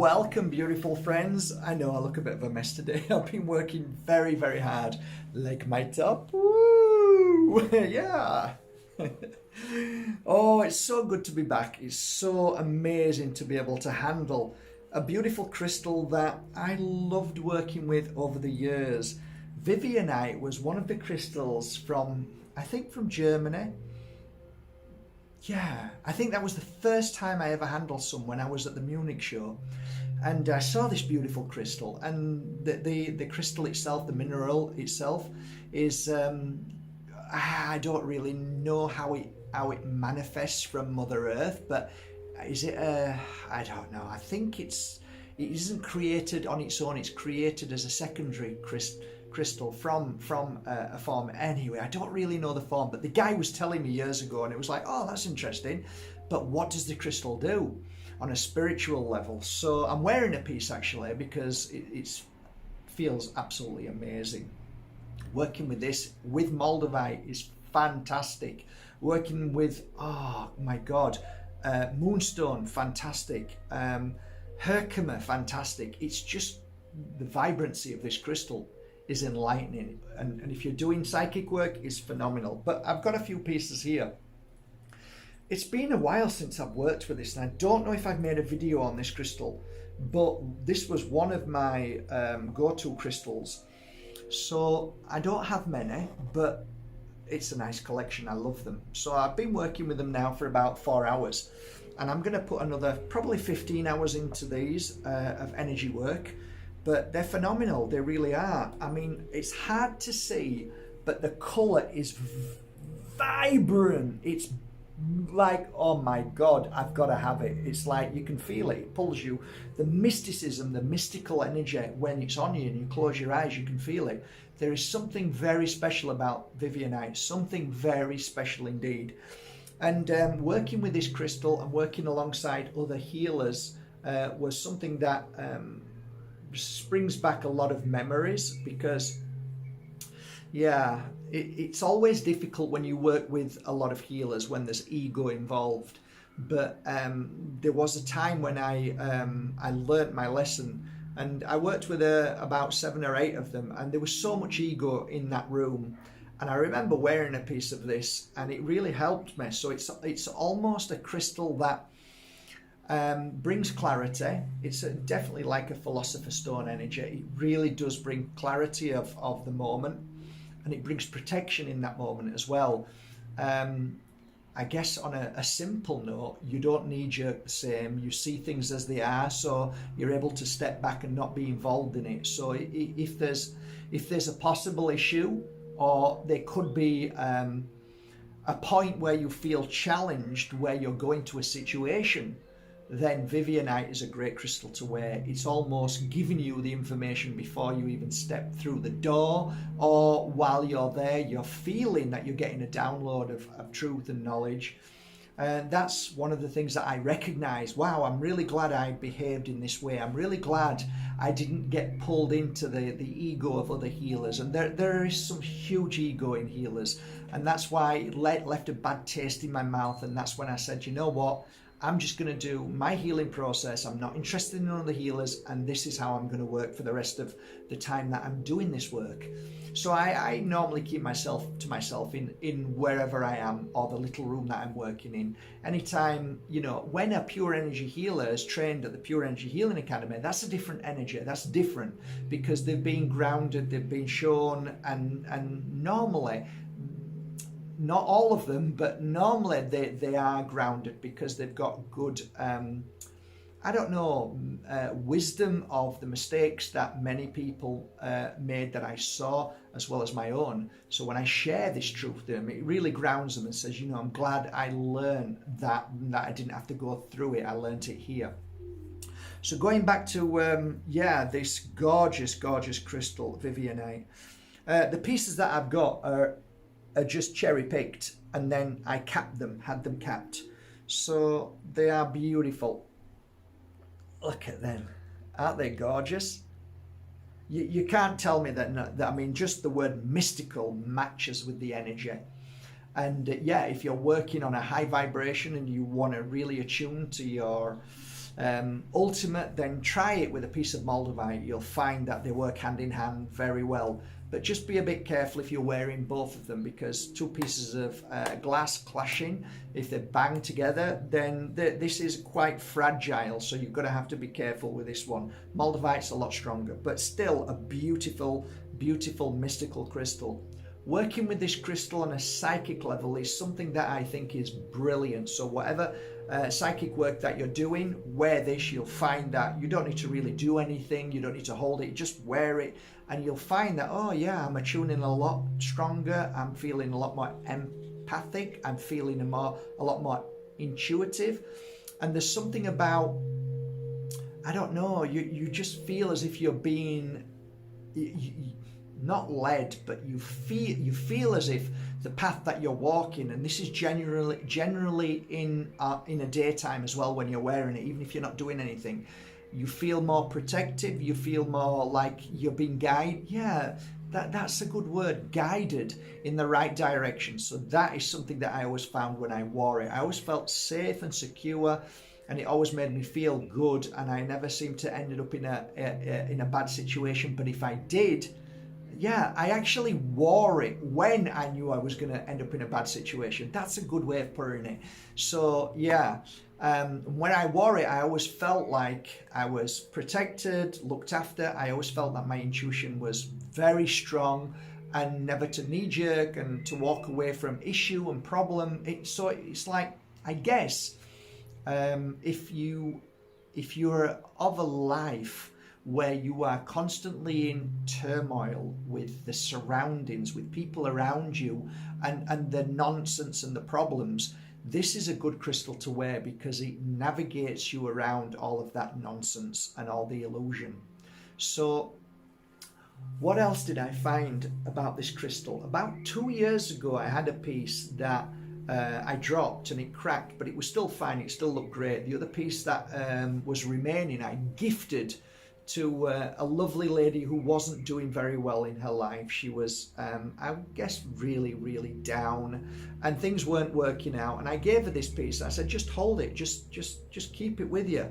Welcome, beautiful friends. I know I look a bit of a mess today. I've been working very, very hard. Like my top. Woo! Yeah. Oh, it's so good to be back. It's so amazing to be able to handle a beautiful crystal that I loved working with over the years. Vivianite was one of the crystals from, I think, from Germany. Yeah, I think that was the first time I ever handled some when I was at the Munich show. And I saw this beautiful crystal, and the crystal itself, the mineral itself, is I don't really know how it manifests from Mother Earth, but is it I don't know. I think it isn't created on its own. It's created as a secondary crystal from a form. Anyway, I don't really know the form, but the guy was telling me years ago, and it was like, oh, that's interesting, but what does the crystal do on a spiritual level? So I'm wearing a piece actually because it feels absolutely amazing. Working with this with Moldavite is fantastic. Working with, oh my god, Moonstone, fantastic. Herkimer, fantastic. It's just the vibrancy of this crystal is enlightening, and if you're doing psychic work, it's phenomenal. But I've got a few pieces here. It's been a while since I've worked with this, and I don't know if I've made a video on this crystal, but this was one of my go-to crystals. So I don't have many, but it's a nice collection. I love them. So I've been working with them now for about 4 hours, and I'm going to put another probably 15 hours into these of energy work. But they're phenomenal, they really are. I mean, it's hard to see, but the colour is vibrant. It's like, oh my God, I've got to have it. It's like you can feel it, it pulls you. The mysticism, the mystical energy, when it's on you and you close your eyes, you can feel it. There is something very special about Vivianite, something very special indeed. And working with this crystal and working alongside other healers was something that brings back a lot of memories, because yeah, it's always difficult when you work with a lot of healers when there's ego involved. But there was a time when I learnt my lesson, and I worked with about 7 or 8 of them, and there was so much ego in that room. And I remember wearing a piece of this, and it really helped me. So it's almost a crystal that brings clarity. It's definitely like a philosopher's stone energy. It really does bring clarity of the moment, and it brings protection in that moment as well. I guess on a simple note, you don't knee-jerk the same. You see things as they are, so you're able to step back and not be involved in it. So if there's a possible issue, or there could be a point where you feel challenged, where you're going to a situation, then Vivianite is a great crystal to wear. It's almost giving you the information before you even step through the door, or while you're there, you're feeling that you're getting a download of truth and knowledge. And that's one of the things that I recognize. Wow, I'm really glad I behaved in this way. I'm really glad I didn't get pulled into the ego of other healers. And there is some huge ego in healers. And that's why it left a bad taste in my mouth. And that's when I said, you know what? I'm just going to do my healing process. I'm not interested in other healers, and this is how I'm going to work for the rest of the time that I'm doing this work. So I normally keep myself to myself in wherever I am, or the little room that I'm working in. Anytime, you know, when a pure energy healer is trained at the Pure Energy Healing Academy, that's a different energy. That's different because they've been grounded, they've been shown, and normally, not all of them, but normally they are grounded because they've got good, wisdom of the mistakes that many people made that I saw, as well as my own. So when I share this truth with them, it really grounds them and says, you know, I'm glad I learned that I didn't have to go through it. I learned it here. So going back to, this gorgeous, gorgeous crystal, Vivianite. The pieces that I've got are just cherry picked, and then I capped them, had them capped. So they are beautiful. Look at them. Aren't they gorgeous? You can't tell me that I mean, just the word mystical matches with the energy. And if you're working on a high vibration and you want to really attune to your ultimate, then try it with a piece of Moldavite. You'll find that they work hand in hand very well. But just be a bit careful if you're wearing both of them, because two pieces of glass clashing, if they bang together, then this is quite fragile. So you're going to have to be careful with this one. Moldavite's a lot stronger, but still a beautiful, beautiful mystical crystal. Working with this crystal on a psychic level is something that I think is brilliant. So whatever psychic work that you're doing, wear this. You'll find that you don't need to really do anything. You don't need to hold it. Just wear it. And you'll find that, oh yeah, I'm attuning a lot stronger. I'm feeling a lot more empathic. I'm feeling a lot more intuitive. And there's something about, I don't know, you just feel as if you're being, not led, but you feel as if the path that you're walking, and this is generally in a daytime as well when you're wearing it, even if you're not doing anything. You feel more protective, you feel more like you're being guided. Yeah, that's a good word, guided in the right direction. So that is something that I always found when I wore it. I always felt safe and secure, and it always made me feel good, and I never seemed to end up in a bad situation. But if I did, yeah, I actually wore it when I knew I was going to end up in a bad situation. That's a good way of putting it. So yeah, when I wore it, I always felt like I was protected, looked after. I always felt that my intuition was very strong, and never to knee-jerk and to walk away from issue and problem. So it's like, I guess, if you're of a life where you are constantly in turmoil with the surroundings, with people around you, and the nonsense and the problems, this is a good crystal to wear, because it navigates you around all of that nonsense and all the illusion. So what else did I find about this crystal? About 2 years ago, I had a piece that I dropped and it cracked, but it was still fine. It still looked great. The other piece that was remaining, I gifted to a lovely lady who wasn't doing very well in her life. She was, I guess, really, really down, and things weren't working out. And I gave her this piece. I said, just hold it, just keep it with you.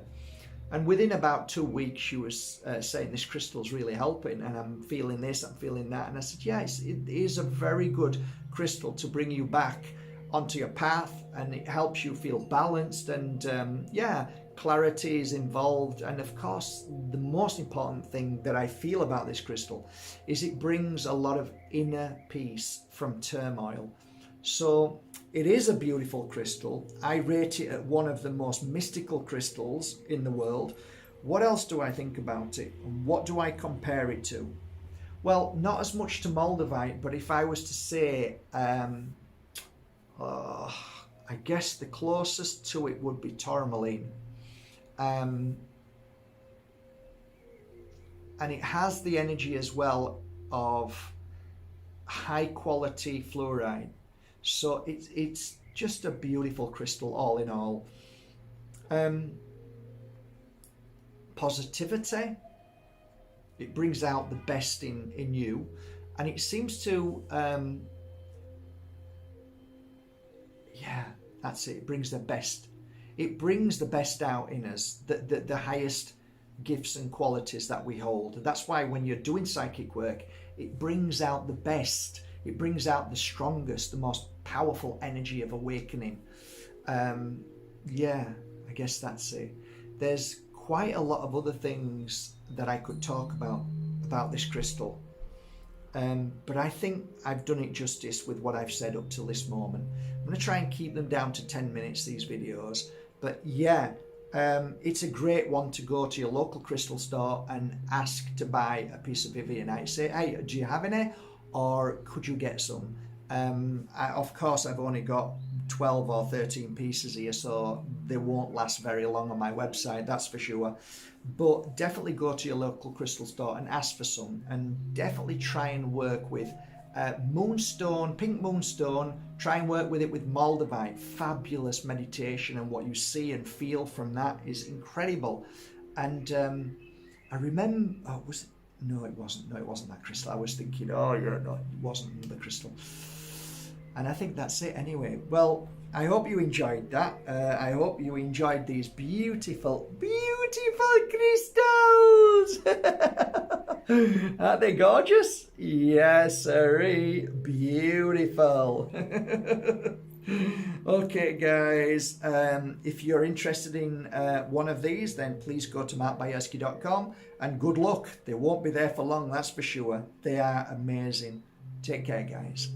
And within about 2 weeks, she was saying, this crystal's really helping, and I'm feeling this, I'm feeling that. And I said, yeah, it is a very good crystal to bring you back onto your path, and it helps you feel balanced, and yeah, clarity is involved. And of course, the most important thing that I feel about this crystal is it brings a lot of inner peace from turmoil. So it is a beautiful crystal. I rate it at one of the most mystical crystals in the world. What else do I think about it? What do I compare it to? Well, not as much to Moldavite, but if I was to say, I guess the closest to it would be tourmaline. And it has the energy as well of high quality fluoride. So it's just a beautiful crystal all in all. Positivity. It brings out the best in you, and it seems to yeah, that's it. It brings the best. It brings the best out in us, the highest gifts and qualities that we hold. That's why when you're doing psychic work, it brings out the best. It brings out the strongest, the most powerful energy of awakening. Yeah, I guess that's it. There's quite a lot of other things that I could talk about this crystal. But I think I've done it justice with what I've said up till this moment. I'm going to try and keep them down to 10 minutes, these videos. But yeah, it's a great one to go to your local crystal store and ask to buy a piece of Vivianite. Say, hey, do you have any? Or could you get some? Of course, I've only got 12 or 13 pieces here, so they won't last very long on my website, that's for sure. But definitely go to your local crystal store and ask for some, and definitely try and work with moonstone, pink moonstone. Try and work with it with Moldavite. Fabulous meditation, and what you see and feel from that is incredible. And I remember, was it? No, it wasn't. No, it wasn't that crystal. I was thinking, oh, yeah, no, it wasn't the crystal. And I think that's it anyway. Well, I hope you enjoyed that. I hope you enjoyed these beautiful, beautiful crystals. Aren't they gorgeous? Yes, sirree. Beautiful. Okay, guys. If you're interested in one of these, then please go to markbajerski.com and good luck. They won't be there for long, that's for sure. They are amazing. Take care, guys.